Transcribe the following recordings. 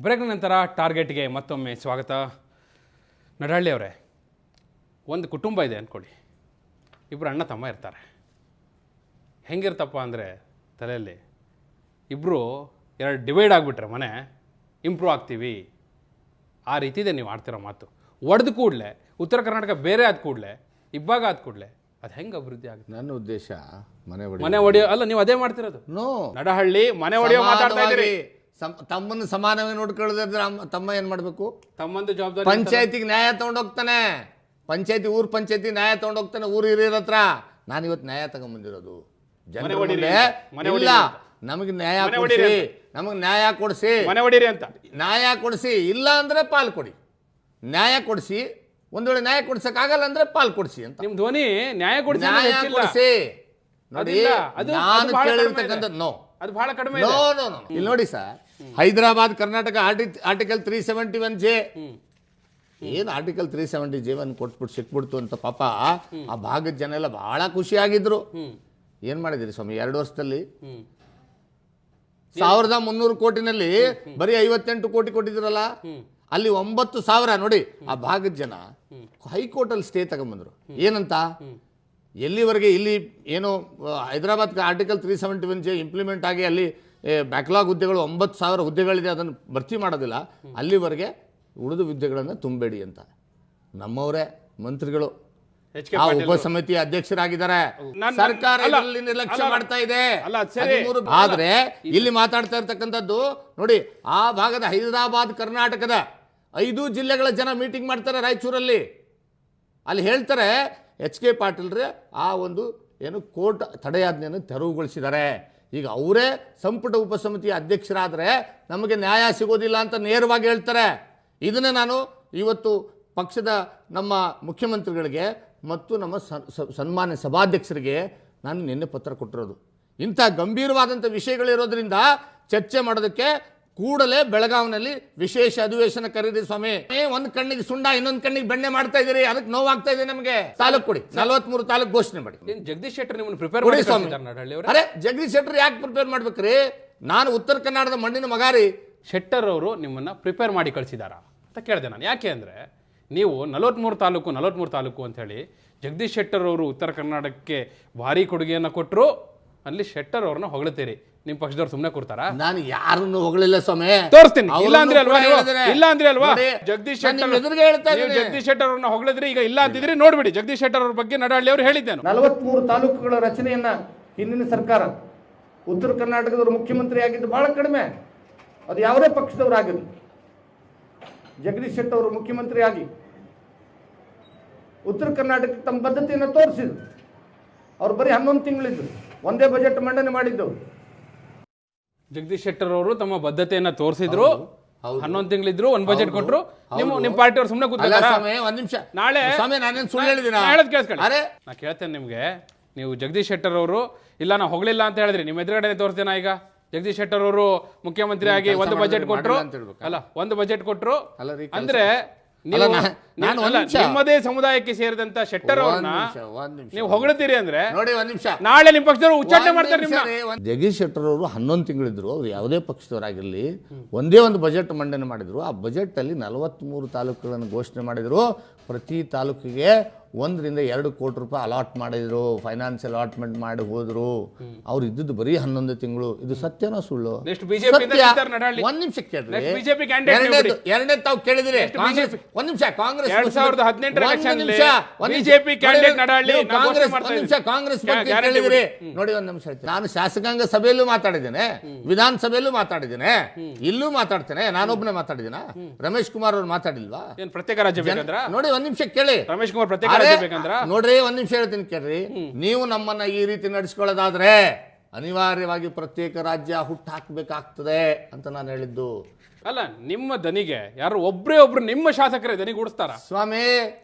ಬ್ರೇಕ್ನ ನಂತರ ಟಾರ್ಗೆಟ್ಗೆ ಮತ್ತೊಮ್ಮೆ ಸ್ವಾಗತ. ನಡಹಳ್ಳಿ ಅವರೇ, ಒಂದು ಕುಟುಂಬ ಇದೆ ಅಂದ್ಕೊಳ್ಳಿ, ಇಬ್ಬರು ಅಣ್ಣ ತಮ್ಮ ಇರ್ತಾರೆ. ಹೆಂಗಿರ್ತಪ್ಪ ಅಂದರೆ ತಲೆಯಲ್ಲಿ ಇಬ್ಬರು ಎರಡು ಡಿವೈಡ್ ಆಗಿಬಿಟ್ರೆ ಮನೆ ಇಂಪ್ರೂವ್ ಆಗ್ತೀವಿ, ಆ ರೀತಿ ಇದೆ ನೀವು ಆಡ್ತಿರೋ ಮಾತು. ಒಡೆದ ಕೂಡಲೇ ಉತ್ತರ ಕರ್ನಾಟಕ ಬೇರೆ ಆದ ಕೂಡಲೇ ಇಬ್ಬಾಗ ಆದ ಕೂಡಲೇ ಅದು ಹೆಂಗೆ ಅಭಿವೃದ್ಧಿ ಆಗುತ್ತೆ? ನನ್ನ ಉದ್ದೇಶ ಮನೆ ಒಡೆಯೋ ಅಲ್ಲ, ನೀವು ಅದೇ ಮಾಡ್ತಿರೋದು. ನಡಹಳ್ಳಿ ಮನೆ ಒಡೆಯೋ ಮಾತಾಡ್ತಾ ಇದ್ದೀರಿ. ತಮ್ಮನ್ನು ಸಮಾನವಾಗಿ ನೋಡ್ಕೊಳ್ಳೋದ್ರೆ ತಮ್ಮ ಏನ್ ಮಾಡ್ಬೇಕು? ತಮ್ಮಂದು ಜವಾಬ್ದಾರಿ. ಪಂಚಾಯತಿಗೆ ನ್ಯಾಯ ತಗೊಂಡೋಗ್ತಾನೆ, ಊರ್ ಪಂಚಾಯತಿ ನ್ಯಾಯ ತಗೊಂಡೋಗ್ತಾನೆ ಊರ್ ಹಿರಿಯರ ಹತ್ರ. ನಾನು ಇವತ್ತು ನ್ಯಾಯ ತಗೊಂಡ್ಬಂದಿರೋದು ಇಲ್ಲ, ನಮಗೆ ನ್ಯಾಯ ಕೊಡಿಸಿ, ನಮಗೆ ನ್ಯಾಯ ಕೊಡಿಸಿ, ಮನೆ ಹೊಡೀರಿ ಅಂತ. ನ್ಯಾಯ ಕೊಡಿಸಿ, ಇಲ್ಲ ಅಂದ್ರೆ ಪಾಲ್ ಕೊಡಿ. ನ್ಯಾಯ ಕೊಡಿಸಿ, ಒಂದ್ ವೇಳೆ ನ್ಯಾಯ ಕೊಡ್ಸಕ್ ಆಗಲ್ಲ ಅಂದ್ರೆ ಪಾಲ್ ಕೊಡಿಸಿ ಅಂತ. ನಿಮ್ ಧ್ವನಿ ನ್ಯಾಯ ಕೊಡಿಸಿ ನೋಡಿ. ನಾನು ಕೇಳಿರ್ತಕ್ಕಂಥದ್ದು ನೋ, ಅದು ಬಹಳ ಕಡಿಮೆ. ಇಲ್ಲಿ ನೋಡಿ sir, Hyderabad Karnataka article 371J, ಏನು ಆರ್ಟಿಕಲ್ 370J ಕೊಟ್ಬಿಟ್ಟು ಸಿಕ್ಬಿಡ್ತು ಅಂತ ಪಾಪ ಆ ಭಾಗದ ಜನ ಎಲ್ಲ ಬಹಳ ಖುಷಿಯಾಗಿದ್ರು. ಏನ್ ಮಾಡಿದಿರಿ ಸ್ವಾಮಿ 2 ವರ್ಷದಲ್ಲಿ? 1300 ಕೋಟಿನಲ್ಲಿ ಬರೀ 58 ಕೋಟಿ ಕೊಟ್ಟಿದ್ರಲ್ಲ, ಅಲ್ಲಿ 9,000 ನೋಡಿ. ಆ ಭಾಗದ ಜನ ಹೈಕೋರ್ಟ್ ಅಲ್ಲಿ ಸ್ಟೇ ತಗೊಂಡ್ಬಂದ್ರು. ಏನಂತ? ಎಲ್ಲಿವರೆಗೆ ಇಲ್ಲಿ ಏನು ಹೈದರಾಬಾದ್ ಆರ್ಟಿಕಲ್ 371J ಇಂಪ್ಲಿಮೆಂಟ್ ಆಗಿ ಅಲ್ಲಿ ಬ್ಯಾಕ್ಲಾಗ್ ಹುದ್ದೆಗಳು 9,000 ಹುದ್ದೆಗಳಿದೆ, ಅದನ್ನು ಭರ್ತಿ ಮಾಡೋದಿಲ್ಲ, ಅಲ್ಲಿವರೆಗೆ ಉಳಿದ ಹುದ್ದೆಗಳನ್ನು ತುಂಬಬೇಡಿ ಅಂತ ನಮ್ಮವರೇ ಮಂತ್ರಿಗಳು ಆ ಉಪಸಮಿತಿ ಅಧ್ಯಕ್ಷರಾಗಿದ್ದಾರೆ. ಸರ್ಕಾರ ಇದರಲ್ಲಿ ನಿರ್ಲಕ್ಷ್ಯ ಮಾಡ್ತಾ ಇದೆ. ಆದ್ರೆ ಇಲ್ಲಿ ಮಾತಾಡ್ತಾ ಇರ್ತಕ್ಕಂಥದ್ದು ನೋಡಿ, ಆ ಭಾಗದ ಹೈದರಾಬಾದ್ ಕರ್ನಾಟಕದ 5 ಜಿಲ್ಲೆಗಳ ಜನ ಮೀಟಿಂಗ್ ಮಾಡ್ತಾರೆ ರಾಯಚೂರಲ್ಲಿ. ಅಲ್ಲಿ ಹೇಳ್ತಾರೆ HK ಪಾಟೀಲ್ರೆ ಆ ಒಂದು ಏನು ಕೋರ್ಟ್ ತಡೆಯಾಜ್ಞೆಯನ್ನು ತೆರವುಗೊಳಿಸಿದ್ದಾರೆ. ಈಗ ಅವರೇ ಸಂಪುಟ ಉಪಸಮಿತಿ ಅಧ್ಯಕ್ಷರಾದರೆ ನಮಗೆ ನ್ಯಾಯ ಸಿಗೋದಿಲ್ಲ ಅಂತ ನೇರವಾಗಿ ಹೇಳ್ತಾರೆ. ಇದನ್ನು ನಾನು ಇವತ್ತು ಪಕ್ಷದ ನಮ್ಮ ಮುಖ್ಯಮಂತ್ರಿಗಳಿಗೆ ಮತ್ತು ನಮ್ಮ ಸನ್ಮಾನ್ಯ ಸಭಾಧ್ಯಕ್ಷರಿಗೆ ನಾನು ನಿನ್ನೆ ಪತ್ರ ಕೊಟ್ಟಿರೋದು. ಇಂಥ ಗಂಭೀರವಾದಂಥ ವಿಷಯಗಳಿರೋದ್ರಿಂದ ಚರ್ಚೆ ಮಾಡೋದಕ್ಕೆ ಕೂಡಲೇ ಬೆಳಗಾವಿನಲ್ಲಿ ವಿಶೇಷ ಅಧಿವೇಶನ ಕರೀರಿ ಸ್ವಾಮಿ. ಒಂದು ಕಣ್ಣಿಗೆ ಸುಂಡ ಇನ್ನೊಂದು ಕಣ್ಣಿಗೆ ಬೆಣ್ಣೆ ಮಾಡ್ತಾ ಇದೀರಿ, ಅದಕ್ಕೆ ನೋವಾಗ್ತಾ ಇದೆ ನಮಗೆ. ತಾಲೂಕು ಕೊಡಿ, 43 ತಾಲೂಕು ಘೋಷಣೆ ಮಾಡಿ. ಜಗದೀಶ್ ಶೆಟ್ಟರ್ ನಿಮ್ಮನ್ನು ಪ್ರಿಪೇರ್ ಮಾಡಿ ಸ್ವಾಮಿ. ಅರೆ ಜಗದೀಶ್ ಶೆಟ್ಟರ್ ಯಾಕೆ ಪ್ರಿಪೇರ್ ಮಾಡ್ಬೇಕ್ರಿ? ನಾನು ಉತ್ತರ ಕನ್ನಡದ ಮಣ್ಣಿನ ಮಗಾರಿ. ಶೆಟ್ಟರ್ ಅವರು ನಿಮ್ಮನ್ನ ಪ್ರಿಪೇರ್ ಮಾಡಿ ಕಳಿಸಿದಾರ ಅಂತ ಕೇಳಿದೆ ನಾನು. ಯಾಕೆ ಅಂದ್ರೆ ನೀವು 43 ತಾಲೂಕು ಅಂತ ಹೇಳಿ ಜಗದೀಶ್ ಶೆಟ್ಟರ್ ಅವರು ಉತ್ತರ ಕರ್ನಾಟಕಕ್ಕೆ ಭಾರಿ ಕೊಡುಗೆಯನ್ನು ಕೊಟ್ಟರು, ಅಲ್ಲಿ ಶೆಟ್ಟರ್ ಅವ್ರನ್ನ ಹೊಗಳ್ತೀರಿ. ನಿಮ್ ಪಕ್ಷದವ್ರು ಸುಮ್ಮನೆ ಕೊಡ್ತಾರಾ? ನಾನು ಯಾರನ್ನು ಹೊಗಳಿಲ್ಲ ಸ್ವಾಮಿ, ತೋರಿಸ್ತೀನಿ. ಇಲ್ಲ ಅಂದ್ರೆ ಅಲ್ವಾ ಜಗದೀಶ್ ಶೆಟ್ಟರ್ ಅವ್ರನ್ನ ಹೊಗಳಿದ್ರಿ, ಈಗ ಇಲ್ಲ ಅಂತಿದ್ರಿ. ನೋಡ್ಬಿಡಿ, ಜಗದೀಶ್ ಶೆಟ್ಟರ್ ಅವ್ರ ಬಗ್ಗೆ ನಡಹಳ್ಳಿ ಅವರು ಹೇಳಿದ್ದೇನೆ. 43 ತಾಲೂಕುಗಳ ರಚನೆಯನ್ನ ಹಿಂದಿನ ಸರ್ಕಾರ, ಉತ್ತರ ಕರ್ನಾಟಕದವರು ಮುಖ್ಯಮಂತ್ರಿ ಆಗಿದ್ದು ಬಹಳ ಕಡಿಮೆ. ಅದು ಯಾವುದೇ ಪಕ್ಷದವರಾಗಿರಲಿ, ಜಗದೀಶ್ ಶೆಟ್ಟರ್ ಅವರು ಮುಖ್ಯಮಂತ್ರಿ ಆಗಿ ಉತ್ತರ ಕರ್ನಾಟಕಕ್ಕೆ ತಮ್ಮ ಬದ್ಧತೆಯನ್ನು ತೋರಿಸಿದ್ರು. ಅವ್ರು ಬರೀ 11 ತಿಂಗಳಿದ್ರು, ಒಂದೇ ಬಜೆಟ್ ಮಂಡನೆ ಮಾಡಿದ್ದವರು. ಜಗದೀಶ್ ಶೆಟ್ಟರ್ ಅವರು ತಮ್ಮ ಬದ್ಧತೆಯನ್ನ ತೋರಿಸಿದ್ರು, 11 ತಿಂಗಳಿದ್ರು, ಒಂದು ಬಜೆಟ್ ಕೊಟ್ಟರು. ನಿಮ್ಮ ಪಾರ್ಟಿ ಅವ್ರು ಸುಮ್ಮನೆ ಕೂತ್ಕೊಳ್ಳಿ. ಒಂದ್ ನಿಮಿಷ, ನಾಳೆ ನಾನೇನು ಸುಳ್ಳು ಹೇಳಿದಿನ? ನಾ ಕೇಳ್ತೇನೆ ನಿಮ್ಗೆ. ನೀವು ಜಗದೀಶ್ ಶೆಟ್ಟರ್ ಅವರು ಇಲ್ಲ ನಾ ಹೊಗಳಿಲ್ಲ ಅಂತ ಹೇಳಿದ್ರಿ, ನಿಮ್ಮ ಎದುರುಗಡೆ ತೋರಿಸ್ತೇನೆ. ಈಗ ಜಗದೀಶ್ ಶೆಟ್ಟರ್ ಅವರು ಮುಖ್ಯಮಂತ್ರಿ ಆಗಿ ಒಂದು ಬಜೆಟ್ ಕೊಟ್ಟರು, ಅಂದ್ರೆ ನಿಮ್ಮದೇ ಸಮುದಾಯಕ್ಕೆ ಸೇರಿದಂತ ಶೆಟ್ಟರ್ ಅವ್ರನ್ನ ನೀವು ಹೊಗಳ್ತೀರಿ ಅಂದ್ರೆ ನೋಡಿ, ಒಂದ್ ನಿಮಿಷ, ನಾಳೆ ನಿಮ್ಮ ಪಕ್ಷದವರು ಉಚ್ಚಾಟನೆ ಮಾಡ್ತಾರೆ. ಜಗದೀಶ್ ಶೆಟ್ಟರ್ ಅವರು 11 ತಿಂಗಳಿದ್ರು, ಅವ್ರು ಯಾವುದೇ ಪಕ್ಷದವರಾಗಿರ್ಲಿ, ಒಂದೇ ಒಂದು ಬಜೆಟ್ ಮಂಡನೆ ಮಾಡಿದ್ರು. ಆ ಬಜೆಟ್ ಅಲ್ಲಿ 43 ತಾಲೂಕುಗಳನ್ನು ಘೋಷಣೆ ಮಾಡಿದ್ರು. ಪ್ರತಿ ತಾಲೂಕಿಗೆ 1 ರಿಂದ 2 ಕೋಟಿ ರೂಪಾಯಿ ಅಲಾಟ್ ಮಾಡಿದ್ರು, ಫೈನಾನ್ಸ್ ಅಲಾಟ್ಮೆಂಟ್ ಮಾಡಿ ಹೋದ್ರು. ಅವ್ರು ಇದ್ದದ್ದು ಬರೀ 11 ತಿಂಗಳು. ಇದು ಸತ್ಯನೋ ಸುಳ್ಳು? ಒಂದ್ ನಿಮಿಷ ಕೇಳ್ರಿ, ಎರಡನೇ ತಾವು ಕೇಳಿದ್ರಿ. ಒಂದ್ ನಿಮಿಷ, ಕಾಂಗ್ರೆಸ್ 2018 ಕಾಂಗ್ರೆಸ್ ಕೇಳಿದ್ರಿ. ನೋಡಿ, ಒಂದ್ ನಿಮಿಷ, ನಾನು ಶಾಸಕಾಂಗ ಸಭೆಯಲ್ಲೂ ಮಾತಾಡಿದ್ದೇನೆ, ವಿಧಾನಸಭೆಯಲ್ಲೂ ಮಾತಾಡಿದ್ದೇನೆ, ಇಲ್ಲೂ ಮಾತಾಡ್ತೇನೆ. ನಾನೊಬ್ಬನೇ ಮಾತಾಡಿದ್ದೀನ? ರಮೇಶ್ ಕುಮಾರ್ ಅವ್ರು ಮಾತಾಡಿಲ್ವಾ? ಪ್ರತ್ಯೇಕ ರಾಜ್ಯ ನೋಡಿ, ಒಂದ್ ನಿಮಿಷ ಕೇಳಿ. ರಮೇಶ್ ಕುಮಾರ್ ಪ್ರತ್ಯೇಕ ನೋಡ್ರಿ, ಒಂದ್ ನಿಮಿಷ ಹೇಳ್ತೀನಿ ಕೇಳ್ರಿ. ನೀವು ನಮ್ಮನ್ನ ಈ ರೀತಿ ನಡೆಸ್ಕೊಳ್ಳೋದಾದ್ರೆ ಅನಿವಾರ್ಯವಾಗಿ ಪ್ರತ್ಯೇಕ ರಾಜ್ಯ ಹುಟ್ಟು ಹಾಕಬೇಕಾಗ್ತದೆ ಅಂತ ನಾನು ಹೇಳಿದ್ದು. ಅಲ್ಲ, ನಿಮ್ಮ ದನಿಗೆ ಯಾರು ಒಬ್ರು ನಿಮ್ಮ ಶಾಸಕರೇ ದನಿಗೂಡಿಸ್ತಾರ? ಸ್ವಾಮಿ,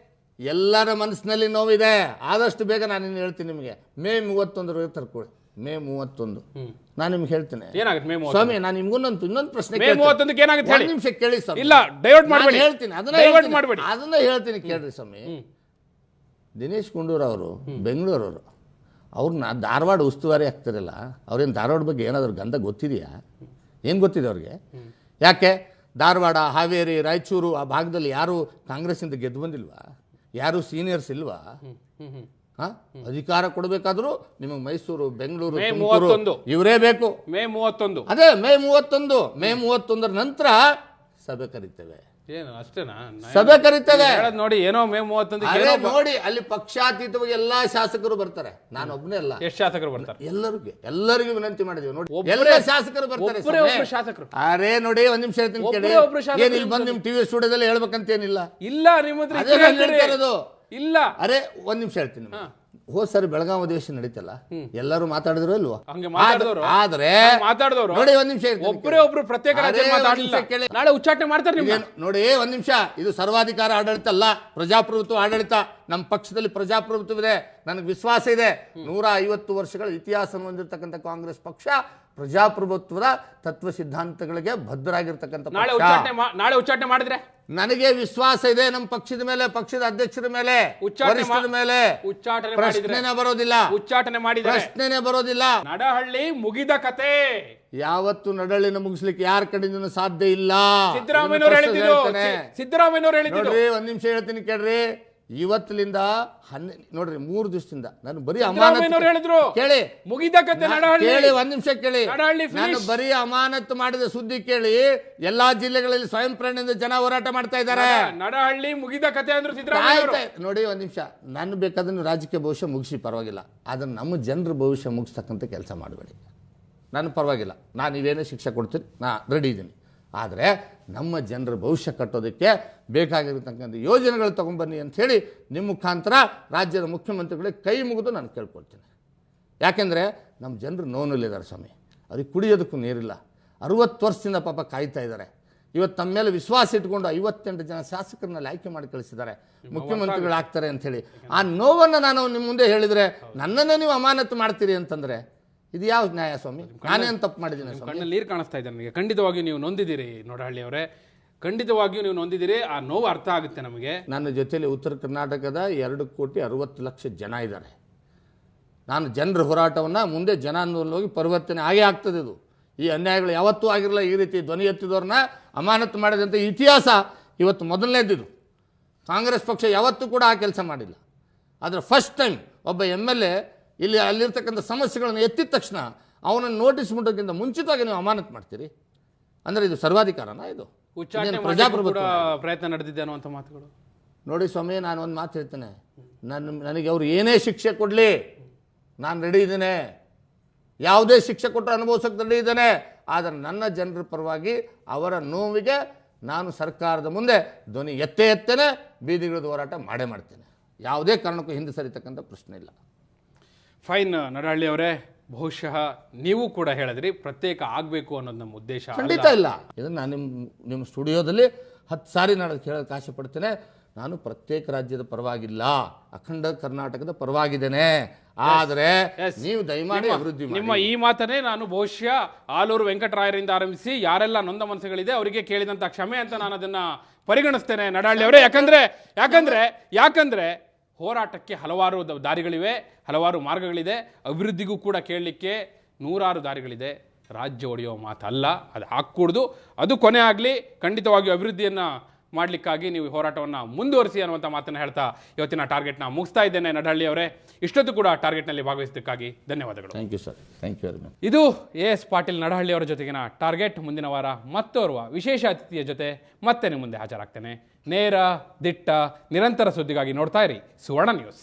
ಎಲ್ಲರ ಮನಸ್ಸಿನಲ್ಲಿ ನೋವಿದೆ. ಆದಷ್ಟು ಬೇಗ ನಾನು ಇನ್ನು ಹೇಳ್ತೀನಿ ನಿಮಗೆ. ಮೇ 31 ತರ್ಕೊಳ್ಳಿ. ಮೇ 31 ನಾನು ನಿಮ್ಗೆ ಹೇಳ್ತೇನೆ. ಸ್ವಾಮಿ, ನಾನು ಇನ್ನೊಂದು ಪ್ರಶ್ನೆ ನಿಮಿಷ ಕೇಳಿ ಸ್ವಾಮಿ. ಇಲ್ಲ, ಡೈವರ್ಟ್ ಮಾಡಬೇಡಿ, ಹೇಳ್ತೀನಿ. ಅದನ್ನ ಹೇಳ್ತೀನಿ ಕೇಳ್ರಿ ಸ್ವಾಮಿ. ದಿನೇಶ್ ಗುಂಡೂರಾವ್ ಅವರು ಬೆಂಗಳೂರವರು, ಅವ್ರನ್ನ ಧಾರವಾಡ ಉಸ್ತುವಾರಿ ಆಗ್ತಾರಲ್ಲ, ಅವ್ರೇನು ಧಾರವಾಡ ಬಗ್ಗೆ ಏನಾದ್ರು ಗಂಧ ಗೊತ್ತಿದೆಯಾ? ಏನು ಗೊತ್ತಿದೆ ಅವ್ರಿಗೆ? ಯಾಕೆ ಧಾರವಾಡ, ಹಾವೇರಿ, ರಾಯಚೂರು ಆ ಭಾಗದಲ್ಲಿ ಯಾರು ಕಾಂಗ್ರೆಸ್ಸಿಂದ ಗೆದ್ದು ಬಂದಿಲ್ವಾ? ಯಾರು ಸೀನಿಯರ್ಸ್ ಇಲ್ವಾ? ಅಧಿಕಾರ ಕೊಡಬೇಕಾದ್ರೂ ನಿಮಗೆ ಮೈಸೂರು, ಬೆಂಗಳೂರು, ತುಮಕೂರು ಇವರೇ ಬೇಕು. ಮೇ 31 ಅದೇ ಮೇ 31 ನಂತರ ಸಭೆ ಕರಿತೇವೆ. ಏನು ಅಷ್ಟೇನಾ? ಸಭೆ ಕರಿತೇವೆ ನೋಡಿ. ಏನೋ ಮೇ 31 ನೋಡಿ, ಅಲ್ಲಿ ಪಕ್ಷಾತೀತವಾಗಿ ಎಲ್ಲಾ ಶಾಸಕರು ಬರ್ತಾರೆ. ನಾನು ಒಬ್ಬನೇ ಅಲ್ಲ, ಎಷ್ಟು ಶಾಸಕರು ಬರ್ತಾರೆ? ಎಲ್ಲರಿಗೂ ವಿನಂತಿ ಮಾಡಿದೀವಿ. ನೋಡಿ, ಎಲ್ಲ ಶಾಸಕರು ಬರ್ತಾರೆ. ಶಾಸಕರು ಅರೇ ನೋಡಿ, ಒಂದ್ ನಿಮಿಷ ಹೇಳ್ತೀನಿ ಕೇಳಿ. ಏನ್ ಇಲ್ಲಿ ಬಂದು ನಿಮ್ ಟಿವಿ ಸ್ಟುಡಿಯೋದಲ್ಲಿ ಹೇಳ್ಬೇಕಂತೇನಿಲ್ಲ. ಇಲ್ಲ, ನಿಮ್ಮ ಇಲ್ಲ. ಅರೆ ಒಂದ್ ನಿಮಿಷ ಹೇಳ್ತೀನಿ. ಹೋದ್ ಸರಿ ಬೆಳಗಾವಿ ಅಧಿವೇಶನ ನಡೀತಲ್ಲ, ಎಲ್ಲರೂ ಮಾತಾಡಿದ್ರು ಇಲ್ವಾ? ಆದ್ರೆ ನೋಡಿ, ಒಂದ್ ನಿಮಿಷ ಒಬ್ರು ಪ್ರತ್ಯೇಕ ನಾಳೆ ಉಚ್ಚಾಟನೆ ಮಾಡ್ತಾರೆ. ನೋಡಿ, ಒಂದ್ ನಿಮಿಷ. ಇದು ಸರ್ವಾಧಿಕಾರ ಆಡಳಿತ ಅಲ್ಲ, ಪ್ರಜಾಪ್ರಭುತ್ವ ಆಡಳಿತ. ನಮ್ಮ ಪಕ್ಷದಲ್ಲಿ ಪ್ರಜಾಪ್ರಭುತ್ವವಿದೆ. ನನಗೆ ವಿಶ್ವಾಸ ಇದೆ. 150 ವರ್ಷಗಳ ಇತಿಹಾಸ ಹೊಂದಿರತಕ್ಕಂಥ ಕಾಂಗ್ರೆಸ್ ಪಕ್ಷ ಪ್ರಜಾಪ್ರಭುತ್ವದ ತತ್ವ ಸಿದ್ಧಾಂತಗಳಿಗೆ ಬದ್ಧರಾಗಿರ್ತಕ್ಕಂಥ ನಾಳೆ ಉಚ್ಚಾಟನೆ ಮಾಡಿದ್ರೆ ನನಗೆ ವಿಶ್ವಾಸ ಇದೆ. ನಮ್ಮ ಪಕ್ಷದ ಮೇಲೆ, ಪಕ್ಷದ ಅಧ್ಯಕ್ಷರ ಮೇಲೆ, ವರಿಷ್ಠರ ಮೇಲೆ ಪ್ರಶ್ನೆನೇ ಬರೋದಿಲ್ಲ. ಉಚ್ಚಾಟನೆ ಮಾಡಿದ್ರೆ ಪ್ರಶ್ನೆನೇ ಬರೋದಿಲ್ಲ. ನಡಹಳ್ಳಿ ಮುಗಿದ ಕತೆ. ಯಾವತ್ತು ನಡಹಳ್ಳಿನ ಮುಗಿಸ್ಲಿಕ್ಕೆ ಯಾರ ಕಡೆಯಿಂದ ಸಾಧ್ಯ ಇಲ್ಲ. ಸಿದ್ದರಾಮಯ್ಯನವರು ಹೇಳಿದ್ರು. ನೋಡ್ರಿ, ಒಂದ್ ನಿಮಿಷ ಹೇಳ್ತೀನಿ ಕೇಳ್ರಿ. ಇವತ್ತಿನಿಂದ ನೋಡ್ರಿ 3 ದಿವಸದಿಂದ ನಾನು ಬರೀ ಹೇಳಿದ್ರು ಕೇಳಿ, ಮುಗಿದ ಕತೆ ನಡಹಳ್ಳಿ. ಕೇಳಿ, ಒಂದ್ ನಿಮಿಷ ಕೇಳಿ. ನಾನು ಬರೀ ಅಮಾನತ್ತು ಮಾಡಿದ ಸುದ್ದಿ ಕೇಳಿ. ಎಲ್ಲಾ ಜಿಲ್ಲೆಗಳಲ್ಲಿ ಸ್ವಯಂ ಪ್ರೇರಣೆಯಿಂದ ಜನ ಹೋರಾಟ ಮಾಡ್ತಾ ಇದ್ದಾರೆ. ನಡಹಳ್ಳಿ ಮುಗಿದ ಕತೆ ಅಂದ್ರು ಸಿದ್ದರಾಮಯ್ಯ. ನೋಡಿ, ಒಂದ್ ನಿಮಿಷ. ನಾನು ಬೇಕಾದ್ರೆ ರಾಜಕೀಯ ಭವಿಷ್ಯ ಮುಗಿಸಿ ಪರವಾಗಿಲ್ಲ, ಆದ್ರೆ ನಮ್ಮ ಜನರ ಭವಿಷ್ಯ ಮುಗಿಸ್ತಕ್ಕಂಥ ಕೆಲಸ ಮಾಡಬೇಡಿ. ನಾನು ಪರವಾಗಿಲ್ಲ, ನಾನು ನೀವೇನೇ ಶಿಕ್ಷೆ ಕೊಡ್ತೀನಿ, ನಾ ರೆಡಿ ಇದ್ದೀನಿ. ಆದರೆ ನಮ್ಮ ಜನರ ಭವಿಷ್ಯ ಕಟ್ಟೋದಕ್ಕೆ ಬೇಕಾಗಿರತಕ್ಕಂಥ ಯೋಜನೆಗಳು ತೊಗೊಂಬನ್ನಿ ಅಂಥೇಳಿ ನಿಮ್ಮ ಮುಖಾಂತರ ರಾಜ್ಯದ ಮುಖ್ಯಮಂತ್ರಿಗಳಿಗೆ ಕೈ ಮುಗಿದು ನಾನು ಕೇಳ್ಕೊಳ್ತೀನಿ. ಯಾಕೆಂದರೆ ನಮ್ಮ ಜನರು ನೋನಲ್ಲಿದ್ದಾರೆ ಸ್ವಾಮಿ. ಅವ್ರಿಗೆ ಕುಡಿಯೋದಕ್ಕೂ ನೀರಿಲ್ಲ. 60 ವರ್ಷದಿಂದ ಪಾಪ ಕಾಯ್ತಾ ಇದ್ದಾರೆ. ಇವತ್ತು ತಮ್ಮ ಮೇಲೆ ವಿಶ್ವಾಸ ಇಟ್ಕೊಂಡು 58 ಜನ ಶಾಸಕರನ್ನೆಲ್ಲ ಆಯ್ಕೆ ಮಾಡಿ ಕಳಿಸಿದ್ದಾರೆ, ಮುಖ್ಯಮಂತ್ರಿಗಳಾಗ್ತಾರೆ ಅಂಥೇಳಿ. ಆ ನೋವನ್ನು ನಾನು ನಿಮ್ಮ ಮುಂದೆ ಹೇಳಿದರೆ ನನ್ನನ್ನೇ ನೀವು ಅಮಾನತು ಮಾಡ್ತೀರಿ ಅಂತಂದರೆ ಇದು ಯಾವ ನ್ಯಾಯ ಸ್ವಾಮಿ? ನಾನೇನು ತಪ್ಪು ಮಾಡಿದ್ದೀನಿ? ಕಣ್ಣಲ್ಲಿ ನೀರು ಕಾಣಿಸ್ತಾ ಇದೆ ನನಗೆ. ಖಂಡಿತವಾಗಿಯೂ ನೀವು ನೊಂದಿದ್ದೀರಿ ನೋಡಹಳ್ಳಿ ಅವರೇ, ಖಂಡಿತವಾಗಿಯೂ ನೀವು ನೊಂದಿದ್ದೀರಿ. ಆ ನೋವು ಅರ್ಥ ಆಗುತ್ತೆ ನಮಗೆ. ನನ್ನ ಜೊತೆಯಲ್ಲಿ ಉತ್ತರ ಕರ್ನಾಟಕದ 2,60,00,000 ಜನ ಇದ್ದಾರೆ. ನಾನು ಜನರ ಹೋರಾಟವನ್ನು ಮುಂದೆ ಜನಾಂದೋಲನವಾಗಿ ಪರಿವರ್ತನೆ ಆಗೇ ಆಗ್ತದೆ. ಇದು ಈ ಅನ್ಯಾಯಗಳು ಯಾವತ್ತೂ ಆಗಿರಲ್ಲ. ಈ ರೀತಿ ಧ್ವನಿ ಎತ್ತಿದವ್ರನ್ನ ಅಮಾನತು ಮಾಡಿದಂಥ ಇತಿಹಾಸ ಇವತ್ತು ಮೊದಲನೇದಿದು. ಕಾಂಗ್ರೆಸ್ ಪಕ್ಷ ಯಾವತ್ತೂ ಕೂಡ ಆ ಕೆಲಸ ಮಾಡಿಲ್ಲ. ಆದರೆ ಫಸ್ಟ್ ಟೈಮ್ ಒಬ್ಬ MLA ಇಲ್ಲಿ ಅಲ್ಲಿರ್ತಕ್ಕಂಥ ಸಮಸ್ಯೆಗಳನ್ನು ಎತ್ತಿದ ತಕ್ಷಣ ಅವನನ್ನು ನೋಟಿಸ್ ಮಾಡೋಕ್ಕಿಂತ ಮುಂಚಿತವಾಗಿ ನೀವು ಅಮಾನತು ಮಾಡ್ತೀರಿ ಅಂದರೆ ಇದು ಸರ್ವಾಧಿಕಾರನ? ಇದು ಪ್ರಜಾಪ್ರಭುತ್ವ ಪ್ರಯತ್ನ ನಡೆದಿದೆ ಅನ್ನುವಂಥ ಮಾತುಗಳು. ನೋಡಿ ಸ್ವಾಮಿ, ನಾನು ಒಂದು ಮಾತು ಹೇಳ್ತೇನೆ. ನನಗೆ ಅವರು ಏನೇ ಶಿಕ್ಷೆ ಕೊಡಲಿ ನಾನು ರೆಡಿ ಇದ್ದೇನೆ. ಯಾವುದೇ ಶಿಕ್ಷೆ ಕೊಟ್ಟರೆ ಅನುಭವಿಸೋಕೆ ರೆಡಿ ಇದ್ದೇನೆ. ಆದರೆ ನನ್ನ ಜನರ ಪರವಾಗಿ ಅವರ ನೋವಿಗೆ ನಾನು ಸರ್ಕಾರದ ಮುಂದೆ ಧ್ವನಿ ಎತ್ತೇನೆ, ಬೀದಿಗಿಳಿದು ಹೋರಾಟ ಮಾಡೇ ಮಾಡ್ತೇನೆ. ಯಾವುದೇ ಕಾರಣಕ್ಕೂ ಹಿಂದೆ ಸರಿತಕ್ಕಂಥ ಪ್ರಶ್ನೆ ಇಲ್ಲ. ಫೈನ್. ನಡಹಳ್ಳಿ ಅವರೇ, ಬಹುಶಃ ನೀವು ಕೂಡ ಹೇಳಿದ್ರಿ ಪ್ರತ್ಯೇಕ ಆಗಬೇಕು ಅನ್ನೋದು ನಮ್ಮ ಉದ್ದೇಶ ಖಂಡಿತ ಇಲ್ಲ. ಇದನ್ನು ನಾನು ನಿಮ್ಮ ಸ್ಟುಡಿಯೋದಲ್ಲಿ 10 ಸಾರಿ ನಾನು ಕೇಳೋಕ್ಕೆ ಆಸೆ ಪಡ್ತೇನೆ. ನಾನು ಪ್ರತ್ಯೇಕ ರಾಜ್ಯದ ಪರವಾಗಿಲ್ಲ, ಅಖಂಡ ಕರ್ನಾಟಕದ ಪರವಾಗಿದ್ದೇನೆ. ಆದರೆ ನೀವು ದಯಮಾಡಿ ಅಭಿವೃದ್ಧಿ ಮಾಡಿ. ನಿಮ್ಮ ಈ ಮಾತನ್ನೇ ನಾನು ಬಹುಶಃ ಆಲೂರು ವೆಂಕಟರಾಯರಿಂದ ಆರಂಭಿಸಿ ಯಾರೆಲ್ಲ ನೊಂದ ಮನಸ್ಸುಗಳಿದೆ ಅವರಿಗೆ ಕೇಳಿದಂಥ ಕ್ಷಮೆ ಅಂತ ನಾನು ಅದನ್ನ ಪರಿಗಣಿಸ್ತೇನೆ ನಡಹಳ್ಳಿ ಅವರೇ. ಯಾಕಂದ್ರೆ ಹೋರಾಟಕ್ಕೆ ಹಲವಾರು ದಾರಿಗಳಿವೆ, ಹಲವಾರು ಮಾರ್ಗಗಳಿದೆ. ಅಭಿವೃದ್ಧಿಗೂ ಕೂಡ ಕೇಳಲಿಕ್ಕೆ 100 ದಾರಿಗಳಿದೆ. ರಾಜ್ಯ ಒಡೆಯುವ ಮಾತಲ್ಲ, ಅದು ಹಾಕೂಡ್ದು. ಅದು ಕೊನೆ ಆಗಲಿ. ಖಂಡಿತವಾಗಿಯೂ ಅಭಿವೃದ್ಧಿಯನ್ನು ಮಾಡಲಿಕ್ಕಾಗಿ ನೀವು ಹೋರಾಟವನ್ನು ಮುಂದುವರಿಸಿ ಅನ್ನುವಂಥ ಮಾತನ್ನು ಹೇಳ್ತಾ ಇವತ್ತಿನ ಟಾರ್ಗೆಟ್ನ ಮುಗಿಸ್ತಾ ಇದ್ದೇನೆ. ನಡಹಳ್ಳಿ ಅವರೇ, ಇಷ್ಟೊತ್ತು ಕೂಡ ಟಾರ್ಗೆಟ್ನಲ್ಲಿ ಭಾಗವಹಿಸಿದ್ದಕ್ಕಾಗಿ ಧನ್ಯವಾದಗಳು. Thank you sir. Thank you very much. ಇದು AS ಪಾಟೀಲ್ ನಡಹಳ್ಳಿ ಅವರ ಜೊತೆಗಿನ ಟಾರ್ಗೆಟ್. ಮುಂದಿನ ವಾರ ಮತ್ತೋರ್ವ ವಿಶೇಷ ಅತಿಥಿಯ ಜೊತೆ ಮತ್ತೆ ನಿಮ್ಮ ಮುಂದೆ ಹಾಜರಾಗ್ತೇನೆ. ನೇರ, ದಿಟ್ಟ, ನಿರಂತರ ಸುದ್ದಿಗಾಗಿ ನೋಡ್ತಾ ಇರಿ ಸುವರ್ಣ ನ್ಯೂಸ್.